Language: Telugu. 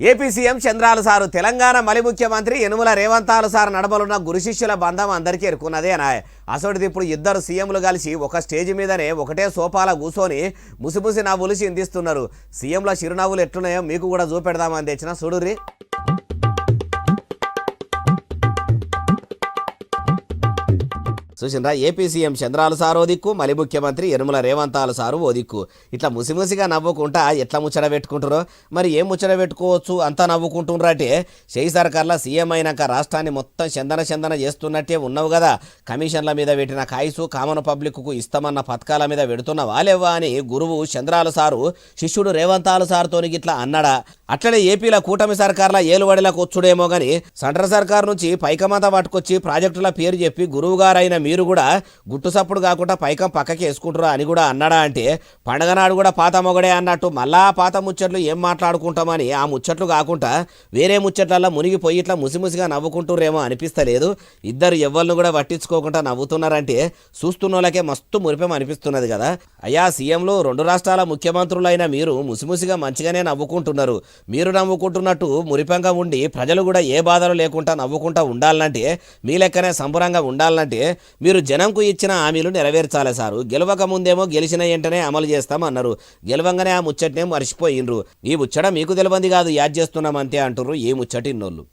ఏపీ సీఎం చంద్రాలు సారు తెలంగాణ మలి ముఖ్యమంత్రి యనుమల రేవంతాలు సార్ నడమలున్న గురు శిష్యుల బంధం అందరికీ ఎరుకున్నదే అనాయ. అసోటిది ఇప్పుడు ఇద్దరు సీఎంలు కలిసి ఒక స్టేజ్ మీదనే ఒకటే సోఫాల కూర్చొని ముసిముసి నవ్వులు చిందిస్తున్నారు. సీఎంల చిరునవ్వులు ఎట్లున్నాయో మీకు కూడా చూపెడదామని తెచ్చిన చూడుర్రి. చూసిండ్రా, ఏపీ సీఎం చంద్రాలు సార్ ఓ దిక్కు, మలి ముఖ్యమంత్రి యనుమల రేవంతాలు సారు ఓ దిక్కు. ఇట్లా ముసిముసిగా నవ్వుకుంటా ఎట్లా ముచ్చట పెట్టుకుంటారో మరి ఏం ముచ్చట పెట్టుకోవచ్చు అంతా నవ్వుకుంటుండ్రంటే, చేయి సర్కార్ల సీఎం అయినాక రాష్ట్రాన్ని మొత్తం చందన చేస్తున్నట్టే ఉన్నావు కదా, కమిషన్ల మీద పెట్టిన కాయసు కామన్ పబ్లిక్కు ఇస్తామన్న పథకాల మీద పెడుతున్న వాలేవ్వా అని గురువు చంద్రాలు సారు శిష్యుడు రేవంతాలు సార్తోని గిట్లా అన్నాడా. అట్లనే ఏపీల కూటమి సర్కార్ల ఏలుబడిలకు వచ్చుడేమో గాని సెంట్రల్ సర్కార్ నుంచి పైకమంతా పట్టుకొచ్చి ప్రాజెక్టుల పేరు చెప్పి గురువు గారైన మీరు కూడా గుట్టు సప్పుడు కాకుండా పైకం పక్కకి వేసుకుంటారా అని కూడా అన్నాడా. అంటే పండగ నాడు కూడా పాత మొగడే అన్నట్టు మళ్ళా పాత ముచ్చట్లు ఏం మాట్లాడుకుంటామని ఆ ముచ్చట్లు కాకుండా వేరే ముచ్చట్లలో మునిగిపోయి ఇట్లా ముసిముసిగా నవ్వుకుంటురేమో అనిపిస్తలేదు. ఇద్దరు ఎవ్వరిని కూడా పట్టించుకోకుండా నవ్వుతున్నారంటే చూస్తున్న వాళ్ళకే మస్తు మురిపం అనిపిస్తున్నది కదా. అయ్యా సీఎంలు రెండు రాష్ట్రాల ముఖ్యమంత్రులైన మీరు ముసిముసిగా మంచిగానే నవ్వుకుంటున్నారు. మీరు నవ్వుకుంటున్నట్టు మురిపంగా ఉండి ప్రజలు కూడా ఏ బాధలు లేకుండా నవ్వుకుంటా ఉండాలంటే, మీ లెక్కనే సంబరంగా ఉండాలంటే మీరు జనంకు ఇచ్చిన హామీలు నెరవేర్చాలి సారు. గెలవక ముందేమో గెలిచిన వెంటనే అమలు చేస్తామన్నారు, గెలవంగానే ఆ ముచ్చటనే మర్చిపోయిండ్రు. ఈ ముచ్చట మీకు తెలియంది కాదు, యాడ్ చేస్తున్నామంతే అంటుర్రు ఈ ముచ్చటిన్నోళ్ళు.